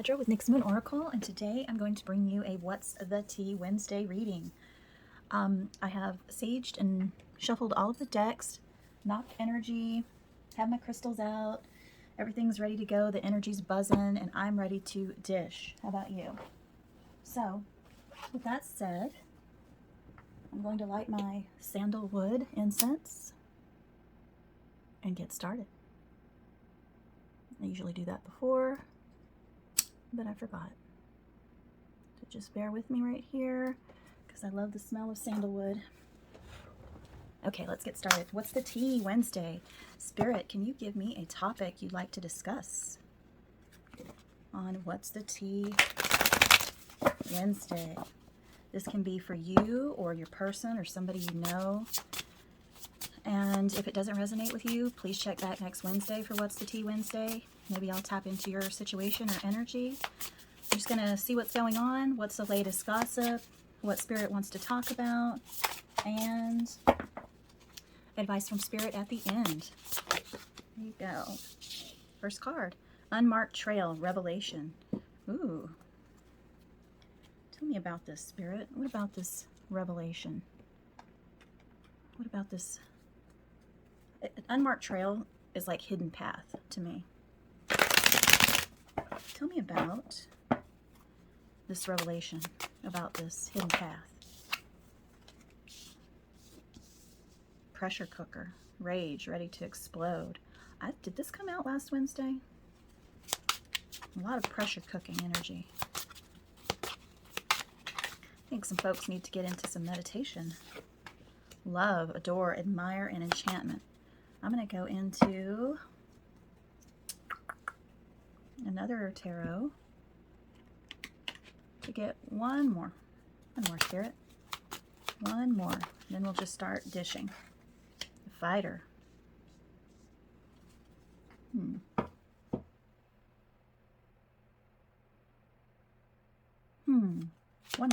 Kedra with NyxMoonOracle, and today I'm going to bring you a What's the Tea Wednesday reading. I have saged and shuffled all of the decks, knocked energy, have my crystals out, everything's ready to go, the energy's buzzing, and I'm ready to dish. How about you? So, with that said, I'm going to light my sandalwood incense and get started. I usually do that before, but I forgot. So just bear with me right here because I love the smell of sandalwood. Okay, let's get started. What's the tea Wednesday? Spirit, can you give me a topic you'd like to discuss on What's the Tea Wednesday? This can be for you or your person or somebody you know. And if it doesn't resonate with you, please check back next Wednesday for What's the Tea Wednesday. Maybe I'll tap into your situation or energy. I'm just going to see what's going on, what's the latest gossip, what Spirit wants to talk about, and advice from Spirit at the end. There you go. First card, Unmarked Trail, Revelation. Ooh. Tell me about this, Spirit. What about this revelation? What about this? Unmarked trail is like hidden path to me. Tell me about this revelation, about this hidden path. Pressure cooker, rage, ready to explode. Did this come out last Wednesday? A lot of pressure cooking energy. I think some folks need to get into some meditation. Love, adore, admire, and enchantment. I'm going to go into another tarot to get one more Spirit. One more. Then we'll just start dishing. The Fighter. One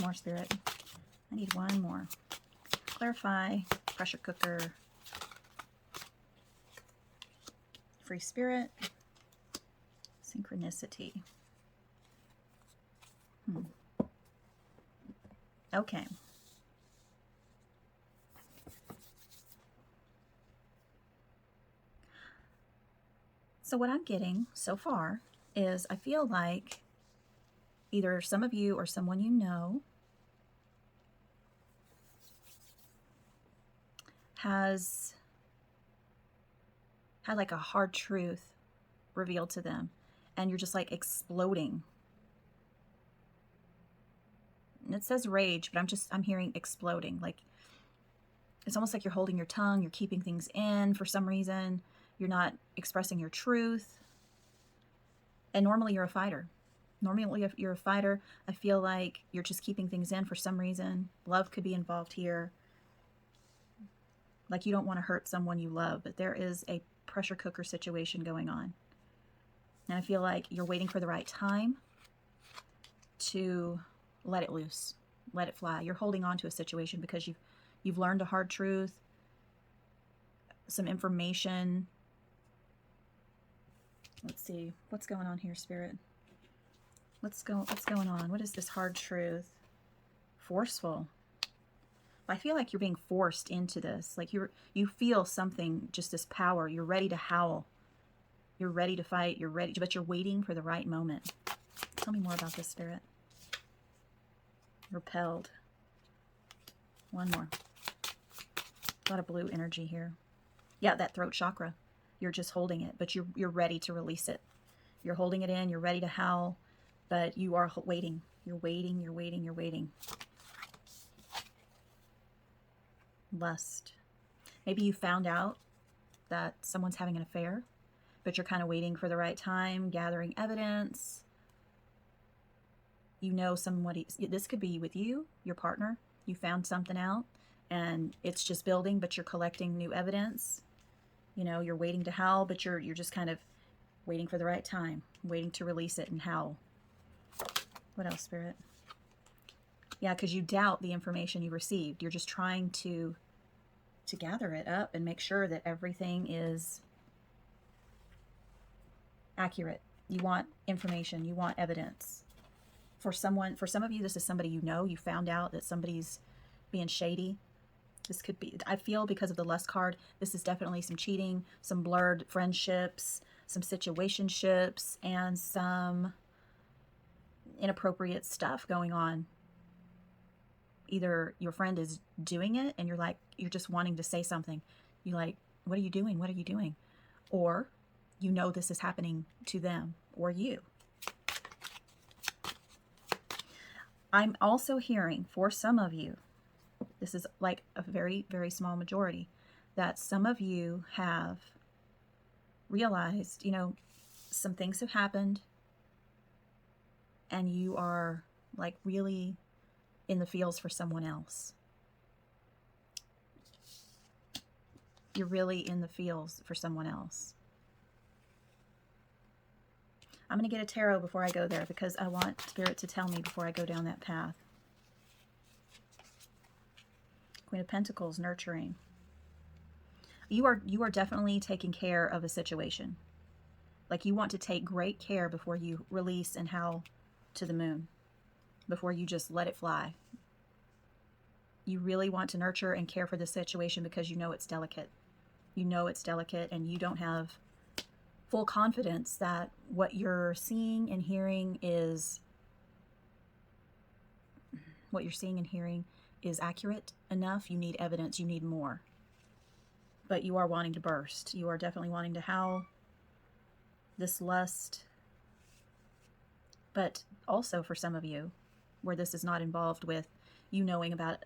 more, Spirit. I need one more. Clarify, pressure cooker, free spirit, synchronicity. Okay. So what I'm getting so far is I feel like either some of you or someone you know has had like a hard truth revealed to them, and you're just like exploding. And it says rage, but I'm hearing exploding. Like it's almost like you're holding your tongue, you're keeping things in for some reason, you're not expressing your truth. And normally you're a fighter. Normally if you're a fighter, I feel like you're just keeping things in for some reason. Love could be involved here. Like you don't want to hurt someone you love, but there is a pressure cooker situation going on. And I feel like you're waiting for the right time to let it loose, let it fly. You're holding on to a situation because you've learned a hard truth, some information. Let's see, what's going on here, Spirit? What's going on? What is this hard truth? Forceful. I feel like you're being forced into this. Like you feel something, just this power. You're ready to howl. You're ready to fight. You're ready, but you're waiting for the right moment. Tell me more about this, Spirit. Repelled. One more. A lot of blue energy here. Yeah, that throat chakra. You're just holding it, but you're ready to release it. You're holding it in. You're ready to howl, but you are waiting. You're waiting. You're waiting. You're waiting. Lust. Maybe you found out that someone's having an affair, but you're kind of waiting for the right time, gathering evidence. You know somebody, this could be with you, your partner. You found something out and it's just building, but you're collecting new evidence. You know, you're waiting to howl, but you're just kind of waiting for the right time, waiting to release it and howl. What else, Spirit? Yeah, because you doubt the information you received. You're just trying to gather it up and make sure that everything is accurate. You want information. You want evidence. For some of you, this is somebody you know. You found out that somebody's being shady. This could be, I feel, because of the lust card, this is definitely some cheating, some blurred friendships, some situationships, and some inappropriate stuff going on. Either your friend is doing it and you're just wanting to say something. You're like, what are you doing? What are you doing? Or you know this is happening to them or you. I'm also hearing for some of you, this is like a very, very small majority, that some of you have realized, some things have happened and you are like really in the feels for someone else. You're really in the feels for someone else. I'm going to get a tarot before I go there because I want Spirit to tell me before I go down that path. Queen of Pentacles, nurturing. You are definitely taking care of a situation. Like you want to take great care before you release and howl to the moon. Before you just let it fly. You really want to nurture and care for the situation because you know it's delicate. You know it's delicate and you don't have full confidence that what you're seeing and hearing is accurate enough. You need evidence. You need more. But you are wanting to burst. You are definitely wanting to howl this lust. But also for some of you, where this is not involved with you knowing about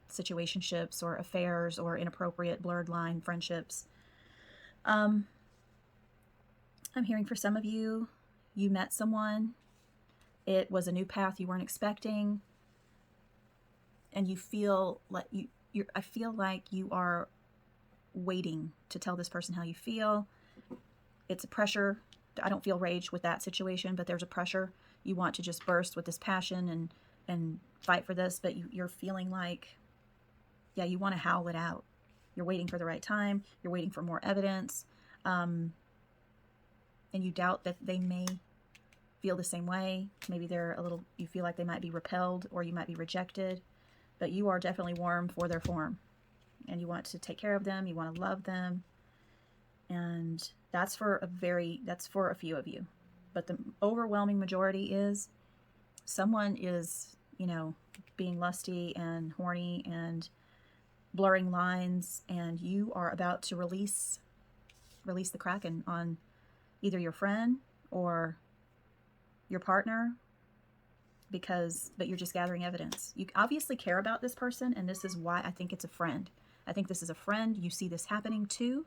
situationships or affairs or inappropriate blurred line friendships. I'm hearing for some of you, you met someone. It was a new path you weren't expecting. And you feel like I feel like you are waiting to tell this person how you feel. It's a pressure. I don't feel rage with that situation, but there's a pressure. You want to just burst with this passion and fight for this, but you're feeling like, yeah, you want to howl it out. You're waiting for the right time. You're waiting for more evidence. And you doubt that they may feel the same way. Maybe you feel like they might be repelled or you might be rejected, but you are definitely warm for their form and you want to take care of them. You want to love them. And that's for a few of you. But the overwhelming majority is someone is, being lusty and horny and blurring lines, and you are about to release the Kraken on either your friend or your partner but you're just gathering evidence. You obviously care about this person, and this is why I think it's a friend. I think this is a friend you see this happening to.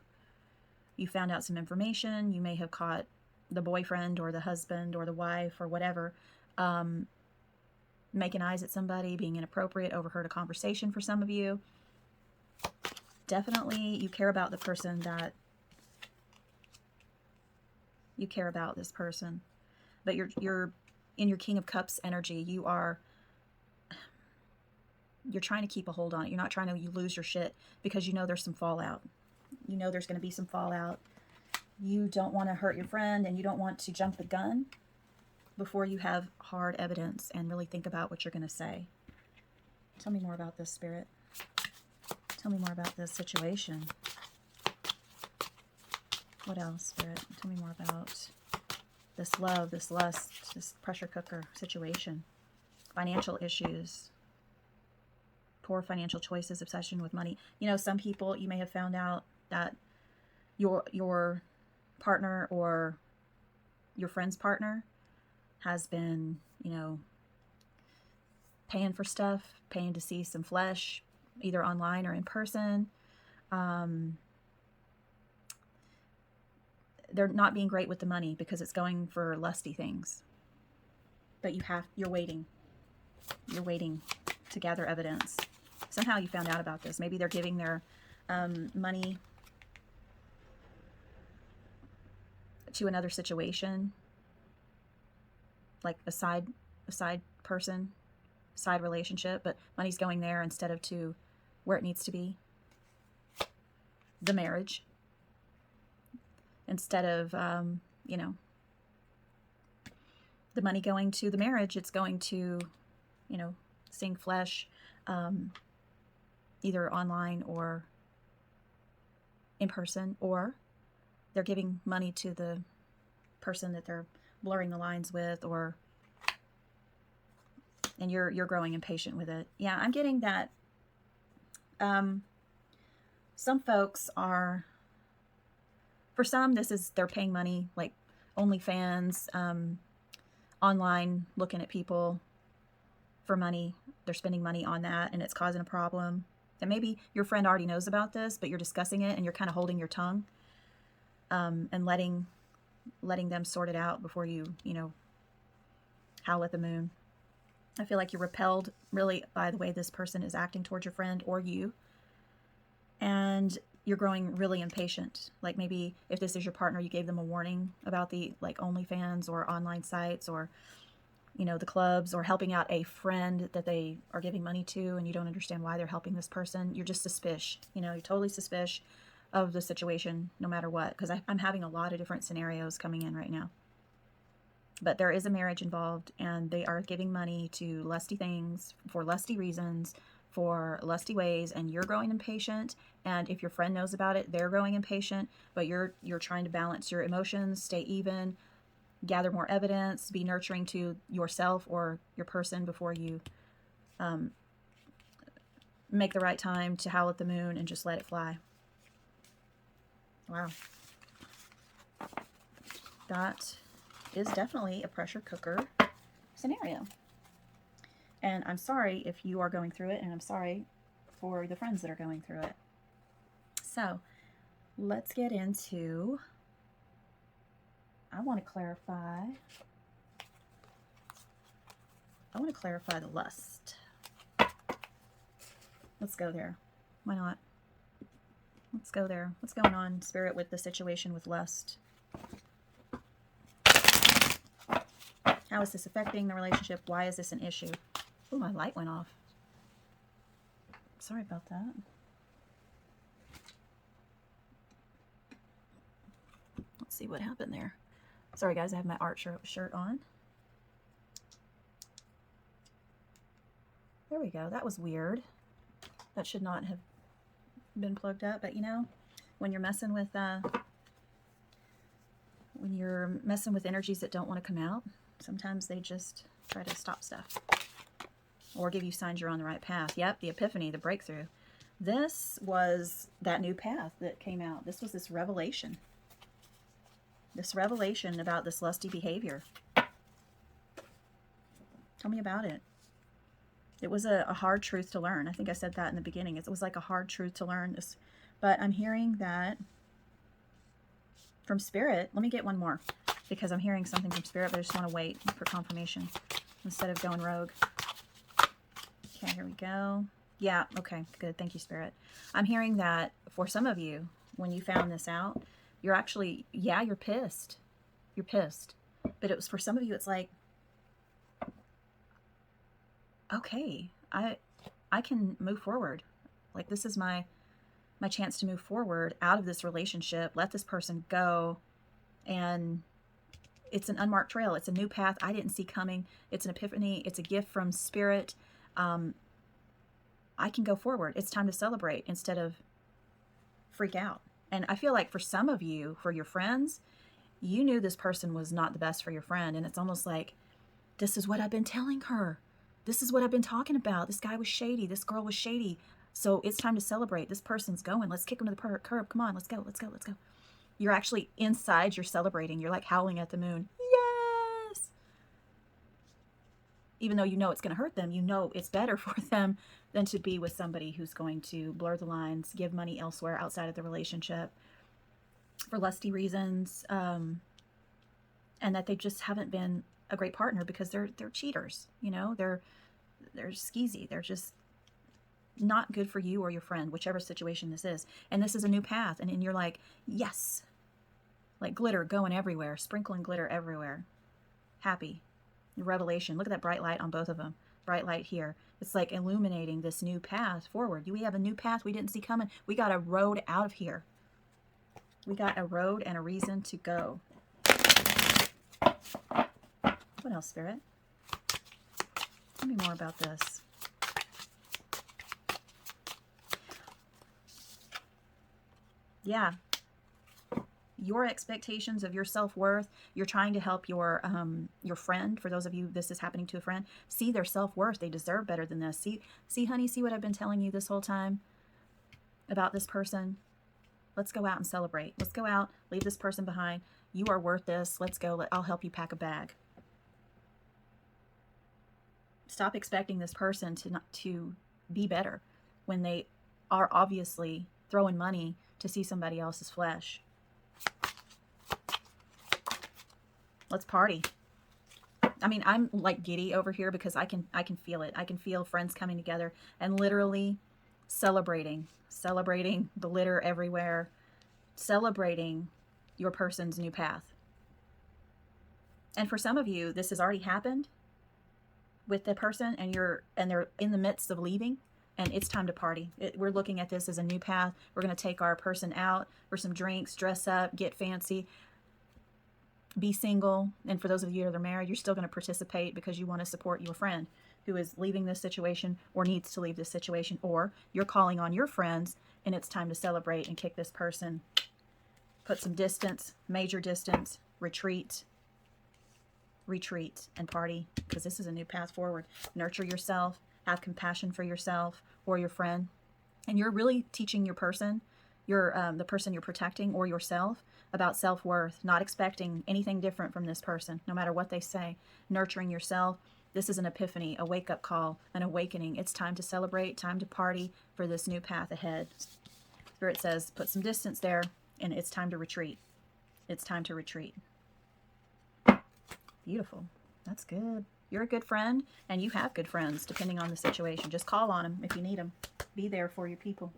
You found out some information. You may have caught the boyfriend or the husband or the wife or whatever making eyes at somebody, being inappropriate, overheard a conversation for some of you. Definitely you care about the person that you care about this person. But you're in your King of Cups energy. You're trying to keep a hold on it. You're not trying to lose your shit because you know there's some fallout. You know there's going to be some fallout. You don't want to hurt your friend and you don't want to jump the gun before you have hard evidence and really think about what you're going to say. Tell me more about this, Spirit. Tell me more about this situation. What else, Spirit? Tell me more about this love, this lust, this pressure cooker situation. Financial issues. Poor financial choices, obsession with money. Some people, you may have found out that your partner or your friend's partner has been, paying for stuff, paying to see some flesh, either online or in person. They're not being great with the money because it's going for lusty things. But you're waiting. You're waiting to gather evidence. Somehow you found out about this. Maybe they're giving their money to another situation, like a side person, side relationship, but money's going there instead of to where it needs to be, the marriage, instead of the money going to the marriage, it's going to, you know, seeing flesh, either online or in person, or they're giving money to the person that they're blurring the lines with, or and you're growing impatient with it. Yeah, I'm getting that some folks are, for some, this is they're paying money, like OnlyFans, online, looking at people for money. They're spending money on that, and it's causing a problem. And maybe your friend already knows about this, but you're discussing it, and you're kind of holding your tongue, and letting them sort it out before you know, howl at the moon. I feel like you're repelled, really, by the way this person is acting towards your friend or you. And you're growing really impatient. Like maybe if this is your partner, you gave them a warning about the like OnlyFans or online sites, or, you know, the clubs, or helping out a friend that they are giving money to, and you don't understand why they're helping this person. You're just suspicious. You know, you're totally suspicious of the situation no matter what. Because I'm having a lot of different scenarios coming in right now. But there is a marriage involved, and they are giving money to lusty things for lusty reasons, for lusty ways, and you're growing impatient. And if your friend knows about it, they're growing impatient. But you're trying to balance your emotions, stay even, gather more evidence, be nurturing to yourself or your person before you make the right time to howl at the moon and just let it fly. Wow. That is definitely a pressure cooker scenario. And I'm sorry if you are going through it, and I'm sorry for the friends that are going through it. So let's get into, I want to clarify the lust. Let's go there. Why not? Let's go there. What's going on, Spirit, with the situation with lust? How is this affecting the relationship? Why is this an issue? Oh, my light went off. Sorry about that. Let's see what happened there. Sorry, guys, I have my art shirt on. There we go. That was weird. That should not have been plugged up. But, you know, when you're messing with energies that don't want to come out, sometimes they just try to stop stuff or give you signs you're on the right path. Yep, the epiphany, the breakthrough. This was that new path that came out. This was this revelation. This revelation about this lusty behavior. Tell me about it. It was a hard truth to learn. I think I said that in the beginning. It was like a hard truth to learn. But I'm hearing that from Spirit. Let me get one more, because I'm hearing something from Spirit, but I just want to wait for confirmation instead of going rogue. Okay, here we go. Yeah, okay, good. Thank you, Spirit. I'm hearing that for some of you, when you found this out, you're actually, yeah, you're pissed. You're pissed. But it was, for some of you, it's like, okay, I can move forward. Like, this is my chance to move forward out of this relationship, let this person go. And it's an unmarked trail. It's a new path I didn't see coming. It's an epiphany. It's a gift from Spirit. I can go forward. It's time to celebrate instead of freak out. And I feel like for some of you, for your friends, you knew this person was not the best for your friend. And it's almost like, this is what I've been telling her. This is what I've been talking about. This guy was shady. This girl was shady. So it's time to celebrate. This person's going. Let's kick him to the curb. Come on, let's go, let's go, let's go. You're actually inside, you're celebrating. You're like howling at the moon. Yes! Even though you know it's going to hurt them, you know it's better for them than to be with somebody who's going to blur the lines, give money elsewhere outside of the relationship for lusty reasons, and that they just haven't been a great partner because they're cheaters. You know, they're skeezy. They're just not good for you or your friend, whichever situation this is. And this is a new path, and you're like, yes, like glitter going everywhere, sprinkling glitter everywhere. Happy. Revelation. Look at that bright light on both of them. Bright light here. It's like illuminating this new path forward. We have a new path we didn't see coming. We got a road out of here. We got a road and a reason to go. What else, Spirit? Tell me more about this. Yeah. Your expectations of your self-worth, you're trying to help your friend, for those of you this is happening to a friend, see their self-worth. They deserve better than this. See, honey, see what I've been telling you this whole time about this person? Let's go out and celebrate. Let's go out, leave this person behind. You are worth this. Let's go. I'll help you pack a bag. Stop expecting this person to be better when they are obviously throwing money to see somebody else's flesh. Let's party. I mean, I'm like giddy over here because I can feel it. I can feel friends coming together and literally celebrating the litter everywhere, celebrating your person's new path. And for some of you, this has already happened with the person, and they're in the midst of leaving, and it's time to party. We're looking at this as a new path. We're going to take our person out for some drinks, dress up, get fancy, be single. And for those of you that are married, you're still going to participate because you want to support your friend who is leaving this situation or needs to leave this situation, or you're calling on your friends and it's time to celebrate and kick this person, put some distance, major distance, retreat and party, because this is a new path forward. Nurture yourself, have compassion for yourself or your friend, and you're really teaching your person, the person you're protecting, or yourself, about self-worth, not expecting anything different from this person, no matter what they say. Nurturing yourself. This is an epiphany, a wake-up call, an awakening. It's time to celebrate, time to party for this new path ahead. Spirit says, put some distance there, and it's time to retreat. It's time to retreat. Beautiful. That's good. You're a good friend, and you have good friends, depending on the situation. Just call on them if you need them. Be there for your people.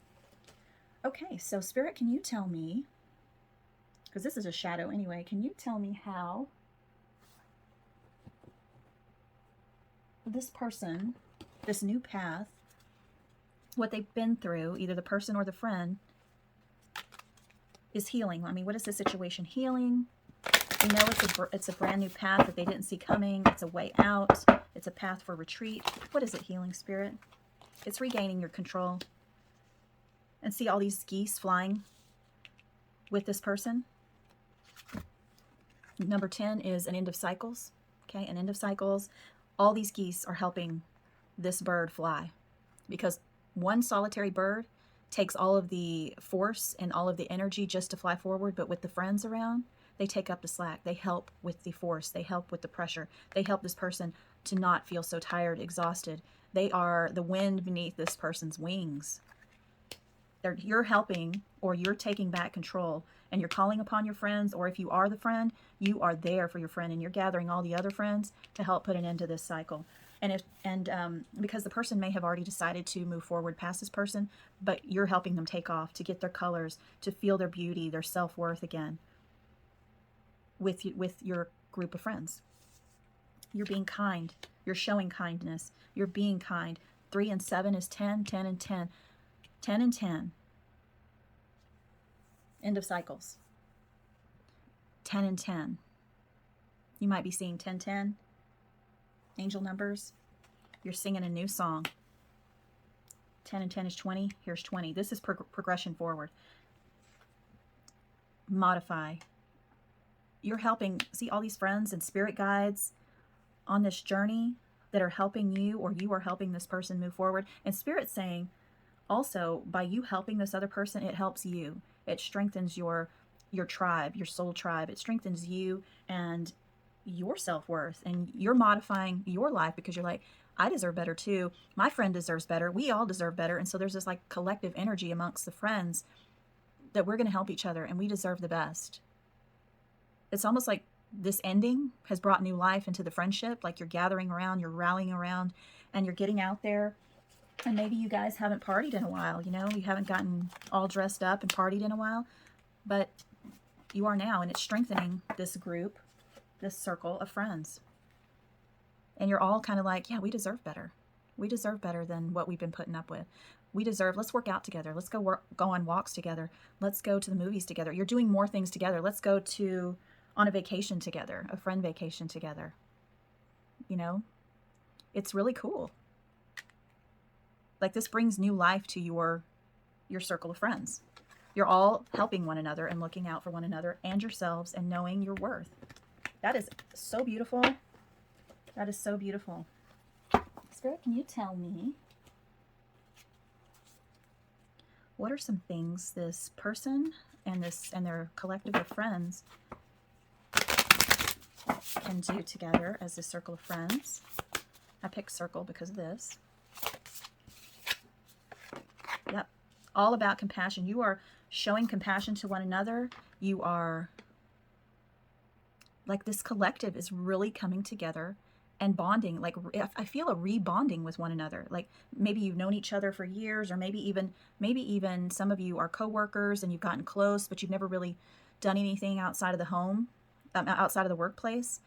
Okay, so Spirit, can you tell me, because this is a shadow anyway, can you tell me how this person, this new path, what they've been through, either the person or the friend, is healing? I mean, what is the situation healing? We know it's a brand new path that they didn't see coming. It's a way out. It's a path for retreat. What is it healing, Spirit? It's regaining your control. And see all these geese flying with this person? Number 10 is an end of cycles. Okay, an end of cycles. All these geese are helping this bird fly, because one solitary bird takes all of the force and all of the energy just to fly forward, but with the friends around, they take up the slack. They help with the force. They help with the pressure. They help this person to not feel so tired, exhausted. They are the wind beneath this person's wings. You're helping, or you're taking back control, and you're calling upon your friends, or if you are the friend, you are there for your friend, and you're gathering all the other friends to help put an end to this cycle. And because the person may have already decided to move forward past this person, but you're helping them take off, to get their colors, to feel their beauty, their self-worth again with your group of friends. You're being kind. You're showing kindness. You're being kind. 3 and 7 is 10, 10 and 10. 10 and 10. End of cycles. 10 and 10. You might be seeing 10, 10. Angel numbers. You're singing a new song. 10 and 10 is 20. Here's 20. This is progression forward. Modify. You're helping, see all these friends and spirit guides on this journey that are helping you, or you are helping this person move forward. And Spirit's saying, also, by you helping this other person, it helps you. It strengthens your tribe, your soul tribe. It strengthens you and your self-worth, and you're modifying your life because you're like, I deserve better too. My friend deserves better. We all deserve better. And so there's this like collective energy amongst the friends that we're going to help each other, and we deserve the best. It's almost like this ending has brought new life into the friendship. Like you're gathering around, you're rallying around, and you're getting out there. And maybe you guys haven't partied in a while, you know, you haven't gotten all dressed up and partied in a while, but you are now, and it's strengthening this group, this circle of friends. And you're all kind of like, yeah, we deserve better. We deserve better than what we've been putting up with. We deserve, let's work out together. Let's go on walks together. Let's go to the movies together. You're doing more things together. Let's go on a vacation together, a friend vacation together. you know? It's really cool. Like, this brings new life to your circle of friends. You're all helping one another and looking out for one another and yourselves and knowing your worth. That is so beautiful. That is so beautiful. Spirit, can you tell me, what are some things this person and their collective of friends can do together as this circle of friends? I picked circle because of this. Yep. All about compassion. You are showing compassion to one another. You are, like, this collective is really coming together and bonding. Like, I feel a rebonding with one another. Like, maybe you've known each other for years, or maybe even some of you are coworkers and you've gotten close, but you've never really done anything outside of the home, outside of the workplace.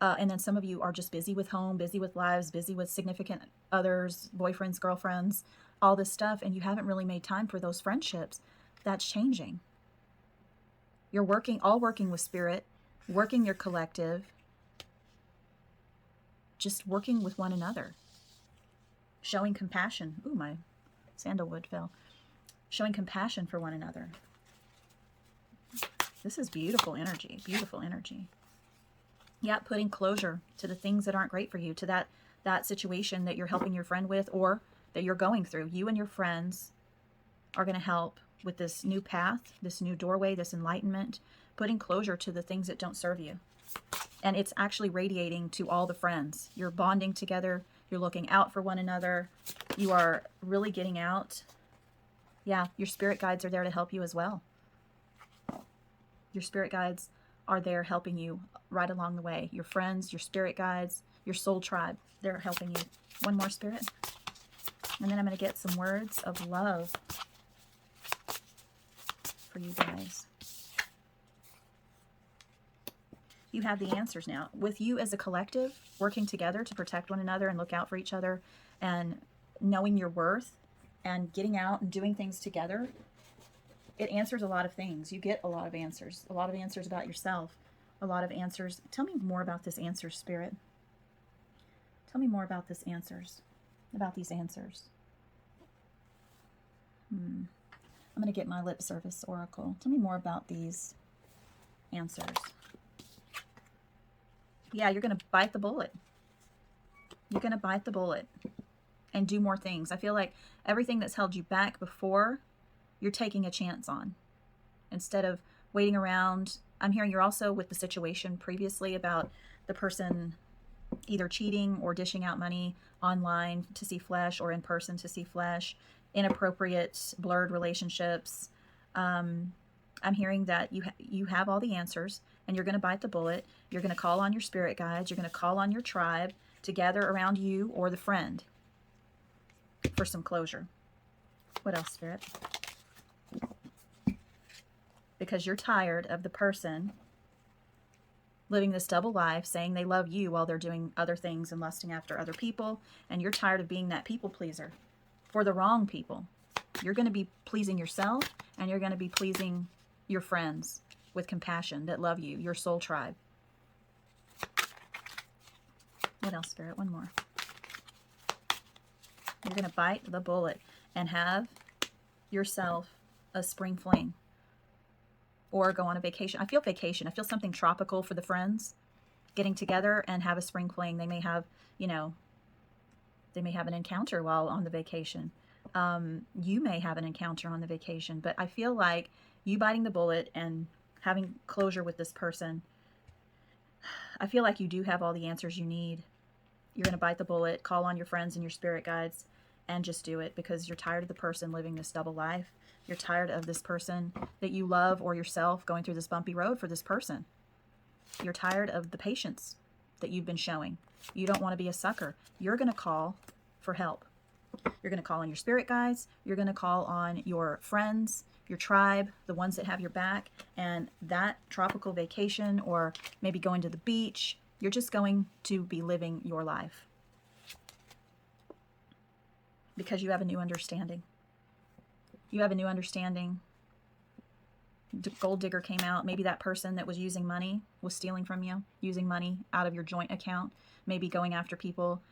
And then some of you are just busy with home, busy with lives, busy with significant others, boyfriends, girlfriends, all this stuff, and you haven't really made time for those friendships. That's changing. You're working with spirit, working your collective, just working with one another, showing compassion. Ooh, my sandalwood fell. Showing compassion for one another. This is beautiful energy, beautiful energy. Yeah, putting closure to the things that aren't great for you, to that situation that you're helping your friend with or that you're going through. You and your friends are going to help with this new path, this new doorway, this enlightenment, putting closure to the things that don't serve you. And it's actually radiating to all the friends. You're bonding together. You're looking out for one another. You are really getting out. Yeah, your spirit guides are there to help you as well. Your spirit guides are there helping you right along the way. Your friends, your spirit guides, your soul tribe, they're helping you. One more, Spirit. And then I'm going to get some words of love for you guys. You have the answers now. With you as a collective, working together to protect one another and look out for each other and knowing your worth and getting out and doing things together, it answers a lot of things. You get a lot of answers about yourself, a lot of answers. Tell me more about this answer, Spirit. Tell me more about this answers, about these answers. I'm going to get my lip service oracle. Tell me more about these answers. Yeah, you're going to bite the bullet. You're going to bite the bullet and do more things. I feel like everything that's held you back before, you're taking a chance on. Instead of waiting around, I'm hearing you're also with the situation previously about the person either cheating or dishing out money online to see flesh or in person to see flesh, inappropriate, blurred relationships. I'm hearing that you have all the answers and you're going to bite the bullet. You're going to call on your spirit guides. You're going to call on your tribe to gather around you or the friend for some closure. What else, Spirit? Because you're tired of the person living this double life, saying they love you while they're doing other things and lusting after other people, and you're tired of being that people pleaser for the wrong people. You're going to be pleasing yourself, and you're going to be pleasing your friends with compassion that love you, your soul tribe. What else, Spirit? One more. You're going to bite the bullet and have yourself a spring fling. Or go on a vacation. I feel vacation. I feel something tropical for the friends. Getting together and have a spring fling. They may have, they may have an encounter while on the vacation. You may have an encounter on the vacation. But I feel like you biting the bullet and having closure with this person, I feel like you do have all the answers you need. You're going to bite the bullet, call on your friends and your spirit guides, and just do it because you're tired of the person living this double life. You're tired of this person that you love or yourself going through this bumpy road for this person. You're tired of the patience that you've been showing. You don't want to be a sucker. You're going to call for help. You're going to call on your spirit guides. You're going to call on your friends, your tribe, the ones that have your back. And that tropical vacation or maybe going to the beach, you're just going to be living your life. Because you have a new understanding. You have a new understanding Gold digger came out. Maybe that person that was using money was stealing from you, using money out of your joint account, maybe going after people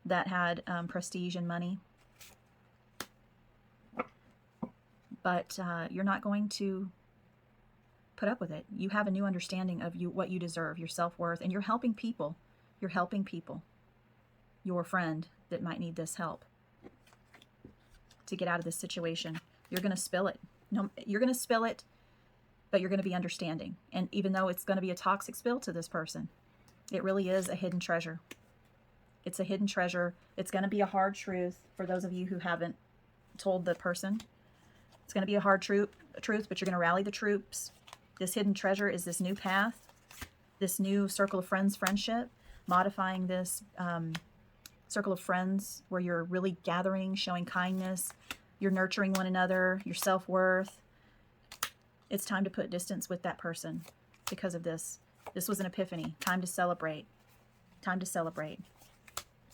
that had prestige and money. But you're not going to put up with it. You have a new understanding of what you deserve, your self-worth, and you're helping people. You're helping people. Your friend that might need this help to get out of this situation. You're going to spill it. No, you're going to spill it, but you're going to be understanding. And even though it's going to be a toxic spill to this person, it really is a hidden treasure. It's a hidden treasure. It's going to be a hard truth for those of you who haven't told the person. It's going to be a hard truth, but you're going to rally the troops. This hidden treasure is this new path, this new circle of friends friendship, modifying this circle of friends where you're really gathering, showing kindness, you're nurturing one another, your self-worth. It's time to put distance with that person because of this. This was an epiphany. Time to celebrate. Time to celebrate.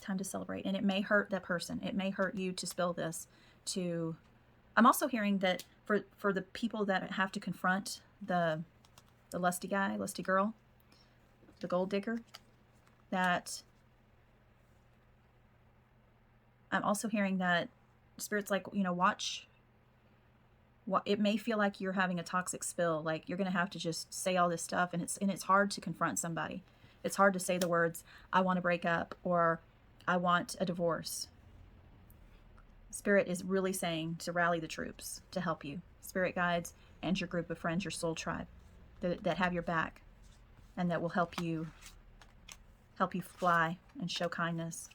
Time to celebrate. And it may hurt that person. It may hurt you to spill this to... I'm also hearing that for the people that have to confront the lusty guy, lusty girl, the gold digger, that I'm also hearing that Spirit's like, you know, watch. It may feel like you're having a toxic spill, like you're going to have to just say all this stuff, and it's hard to confront somebody. It's hard to say the words, I want to break up, or I want a divorce. Spirit is really saying to rally the troops to help you. Spirit guides and your group of friends, your soul tribe that have your back and that will help you fly and show kindness,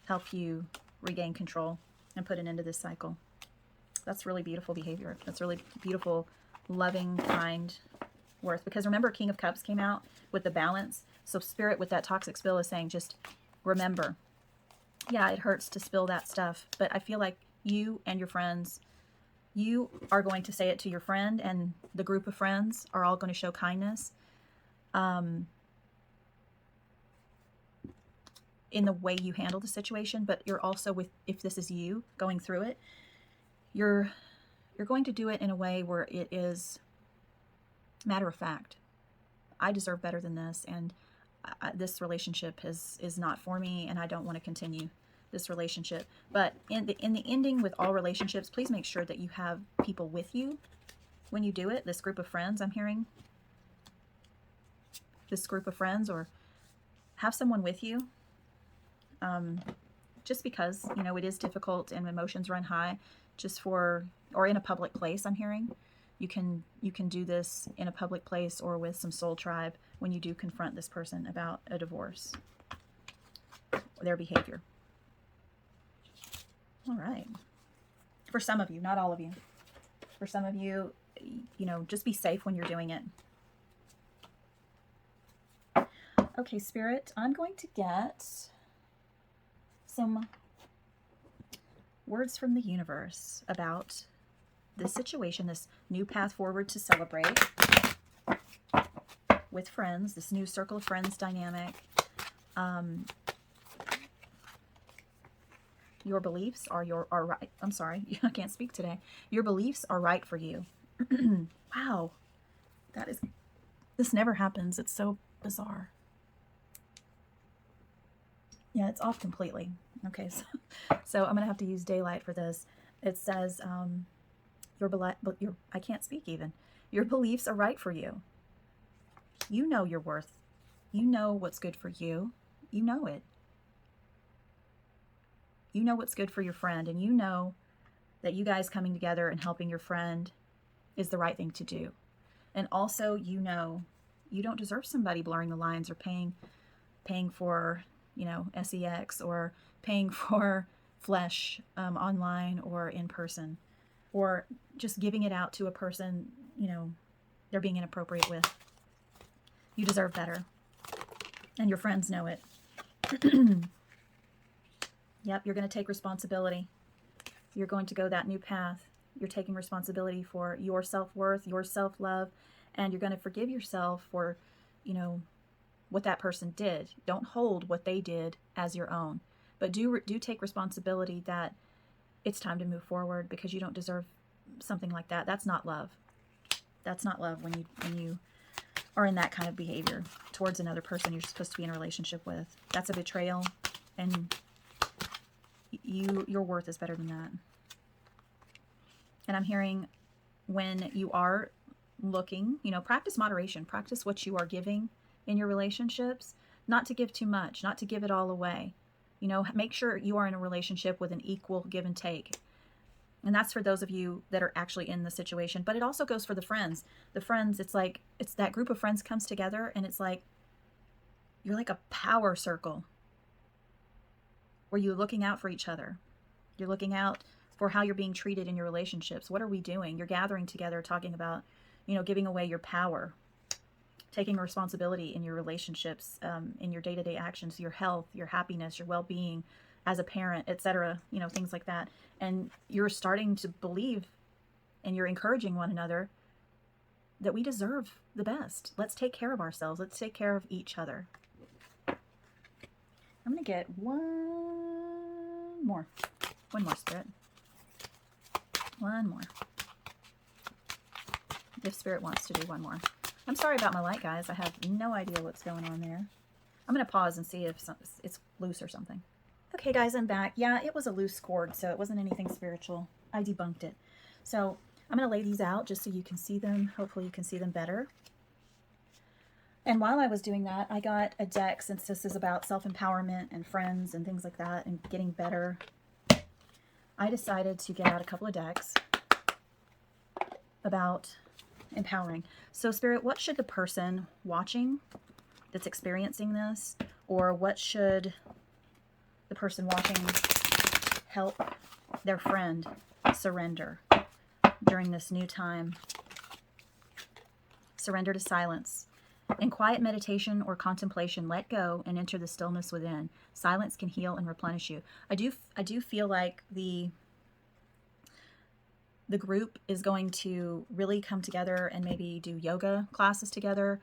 help you regain control and put an end to this cycle. That's really beautiful behavior. That's really beautiful, loving, kind worth. Because remember, King of Cups came out with the balance. So Spirit with that toxic spill is saying, just remember, yeah, it hurts to spill that stuff, but I feel like you and your friends, you are going to say it to your friend, and the group of friends are all going to show kindness in the way you handle the situation. But you're also, if this is you going through it, you're going to do it in a way where it is matter of fact. I deserve better than this, and this relationship is not for me, and I don't want to continue this relationship. But in the ending with all relationships, please make sure that you have people with you when you do it. This group of friends, I'm hearing this group of friends, or have someone with you. Just because, you know, it is difficult and emotions run high, or in a public place, I'm hearing. You can do this in a public place or with some soul tribe when you do confront this person about a divorce or their behavior. All right. For some of you, not all of you. For some of you, you know, just be safe when you're doing it. Okay, Spirit, I'm going to get some words from the universe about this situation, this new path forward to celebrate with friends, this new circle of friends dynamic. Your beliefs are right. I'm sorry, I can't speak today. Your beliefs are right for you. Wow, this never happens. It's so bizarre. Yeah, it's off completely. Okay, so I'm gonna have to use daylight for this. It says, I can't speak even. Your beliefs are right for you. You know your worth. You know what's good for you. You know it. You know what's good for your friend, and you know that you guys coming together and helping your friend is the right thing to do. And also, you know, you don't deserve somebody blurring the lines or paying for, you know, sex, or paying for flesh online or in person, or just giving it out to a person, you know, they're being inappropriate with. You deserve better. And your friends know it. Yep, you're going to take responsibility. You're going to go that new path. You're taking responsibility for your self-worth, your self-love, and you're going to forgive yourself for, you know, what that person did. Don't hold what they did as your own, but do take responsibility that it's time to move forward, because you don't deserve something like that. That's not love. That's not love when you are in that kind of behavior towards another person you're supposed to be in a relationship with. That's a betrayal, and your worth is better than that. And I'm hearing, when you are looking, practice moderation, practice what you are giving in your relationships, not to give too much, not to give it all away. Make sure you are in a relationship with an equal give and take. And that's for those of you that are actually in the situation. But it also goes for the friends. The friends, it's that group of friends comes together, and it's like you're like a power circle where you're looking out for each other. You're looking out for how you're being treated in your relationships. What are we doing? You're gathering together, talking about, giving away your power, taking responsibility in your relationships, in your day-to-day actions, your health, your happiness, your well-being as a parent, etc., things like that. And you're starting to believe, and you're encouraging one another, that we deserve the best. Let's take care of ourselves. Let's take care of each other. I'm going to get one more Spirit. One more. If Spirit wants to do one more. I'm sorry about my light, guys. I have no idea what's going on there. I'm going to pause and see if it's loose or something. Okay, guys, I'm back. Yeah, it was a loose cord, so it wasn't anything spiritual. I debunked it. So I'm going to lay these out just so you can see them. Hopefully you can see them better. And while I was doing that, I got a deck, since this is about self-empowerment and friends and things like that and getting better. I decided to get out a couple of decks about empowering. So, Spirit, what should the person watching that's experiencing this, or what should the person watching help their friend surrender during this new time? Surrender to silence. In quiet meditation or contemplation, let go and enter the stillness within. Silence can heal and replenish you. I do feel like the group is going to really come together and maybe do yoga classes together,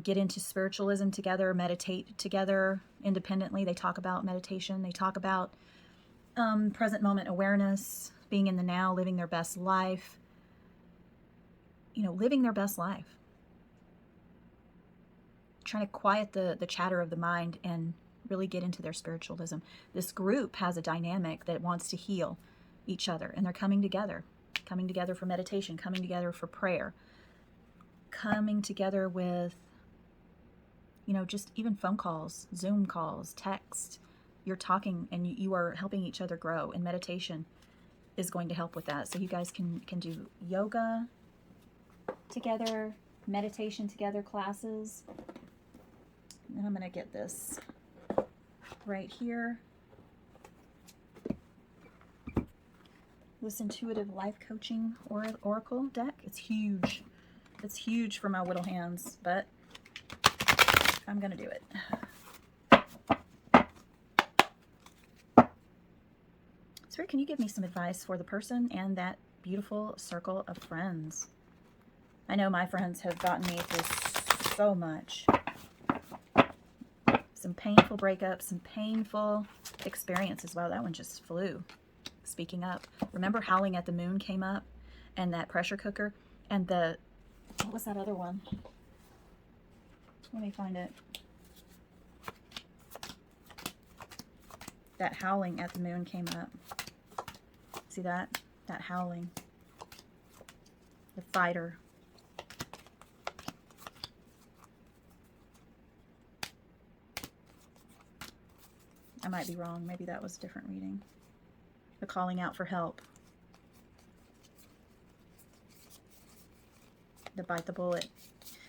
get into spiritualism together, meditate together independently. They talk about meditation. They talk about present moment awareness, being in the now, living their best life. Living their best life. Trying to quiet the chatter of the mind and really get into their spiritualism. This group has a dynamic that wants to heal each other, and they're coming together for meditation, coming together for prayer, coming together with, just even phone calls, Zoom calls, text. You're talking and you are helping each other grow, and meditation is going to help with that. So you guys can do yoga together, meditation together, classes. And I'm going to get this right here. This intuitive life coaching oracle deck. It's huge. It's huge for my little hands, but I'm going to do it. Spirit, can you give me some advice for the person and that beautiful circle of friends? I know my friends have gotten me through so much. Some painful breakups, some painful experiences. Wow, that one just flew. Speaking up. Remember Howling at the Moon came up, and that pressure cooker, and what was that other one? Let me find it. That Howling at the Moon came up. See that? That howling. The fighter. I might be wrong. Maybe that was a different reading. The calling out for help. The bite the bullet.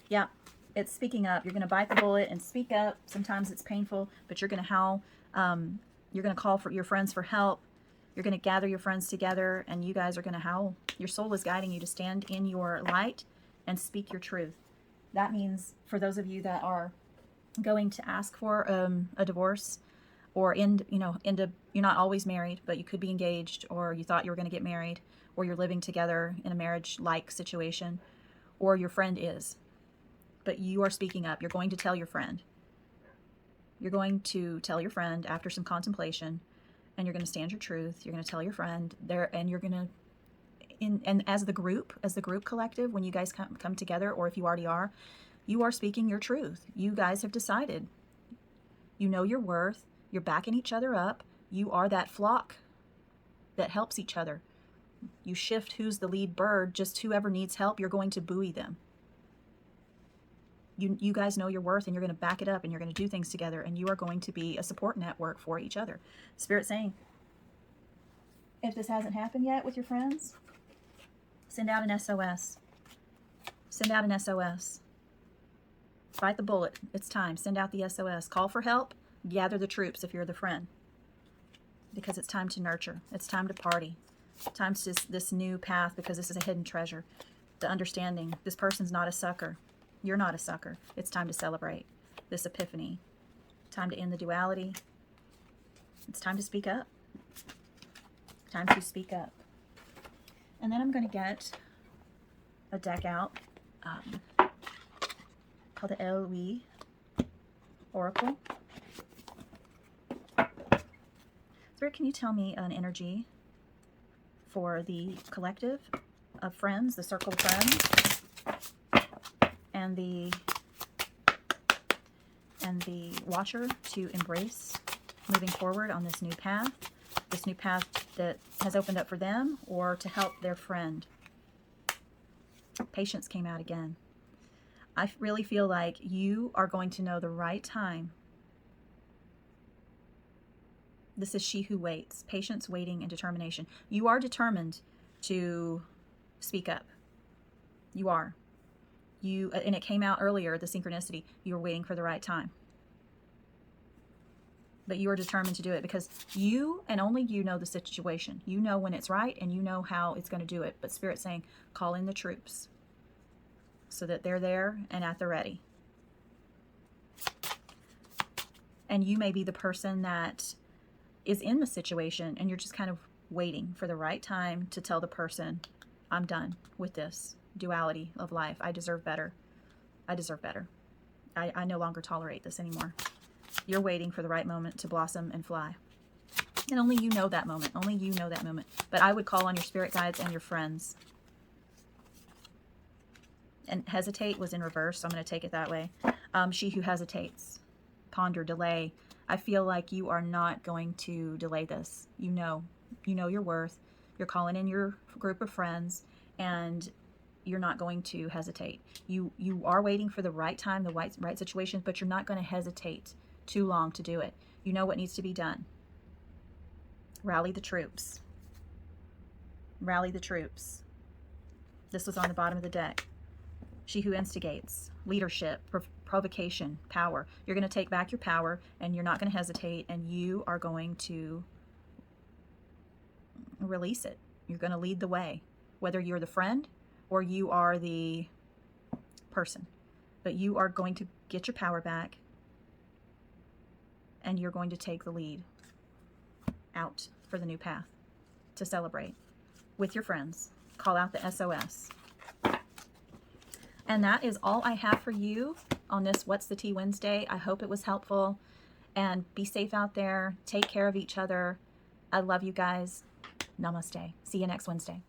Yeah, it's speaking up. You're going to bite the bullet and speak up. Sometimes it's painful, but you're going to howl. You're going to call for your friends for help. You're going to gather your friends together, and you guys are going to howl. Your soul is guiding you to stand in your light and speak your truth. That means for those of you that are going to ask for a divorce, or you're not always married, but you could be engaged, or you thought you were going to get married, or you're living together in a marriage-like situation, or your friend is. But you are speaking up. You're going to tell your friend. You're going to tell your friend after some contemplation, and you're going to stand your truth. You're going to tell your friend there, and you're going to and as the group collective, when you guys come together, or if you already are, you are speaking your truth. You guys have decided. You know your worth. You're backing each other up. You are that flock that helps each other. You shift who's the lead bird. Just whoever needs help, you're going to buoy them. You guys know your worth, and you're going to back it up, and you're going to do things together, and you are going to be a support network for each other. Spirit saying, if this hasn't happened yet with your friends, send out an SOS. Send out an SOS. Bite the bullet. It's time. Send out the SOS. Call for help. Gather the troops if you're the friend. Because it's time to nurture. It's time to party. Time to this new path, because this is a hidden treasure. The understanding. This person's not a sucker. You're not a sucker. It's time to celebrate this epiphany. Time to end the duality. It's time to speak up. Time to speak up. And then I'm going to get a deck out called the NyxMoonOracle. Spirit, can you tell me an energy for the collective of friends, the circle of friends, and the watcher to embrace moving forward on this new path that has opened up for them, or to help their friend? Patience came out again. I really feel like you are going to know the right time. This is she who waits. Patience, waiting, and determination. You are determined to speak up. You are. And it came out earlier, the synchronicity. You were waiting for the right time. But you are determined to do it, because you and only you know the situation. You know when it's right, and you know how it's going to do it. But Spirit's saying, call in the troops so that they're there and at the ready. And you may be the person that is in the situation, and you're just kind of waiting for the right time to tell the person, I'm done with this duality of life. I deserve better. I deserve better. I no longer tolerate this anymore. You're waiting for the right moment to blossom and fly. And only you know that moment. Only you know that moment. But I would call on your spirit guides and your friends. And hesitate was in reverse, so I'm going to take it that way. She who hesitates, ponder, delay. I feel like you are not going to delay this. You know your worth. You're calling in your group of friends, and you're not going to hesitate. You are waiting for the right time, the right situation, but you're not going to hesitate too long to do it. You know what needs to be done. Rally the troops. Rally the troops. This was on the bottom of the deck. She who instigates, leadership, provocation, power. You're going to take back your power, and you're not going to hesitate, and you are going to release it. You're going to lead the way, whether you're the friend or you are the person. But you are going to get your power back, and you're going to take the lead out for the new path to celebrate with your friends. Call out the SOS. And that is all I have for you on this What's the Tea Wednesday. I hope it was helpful, and be safe out there. Take care of each other. I love you guys. Namaste. See you next Wednesday.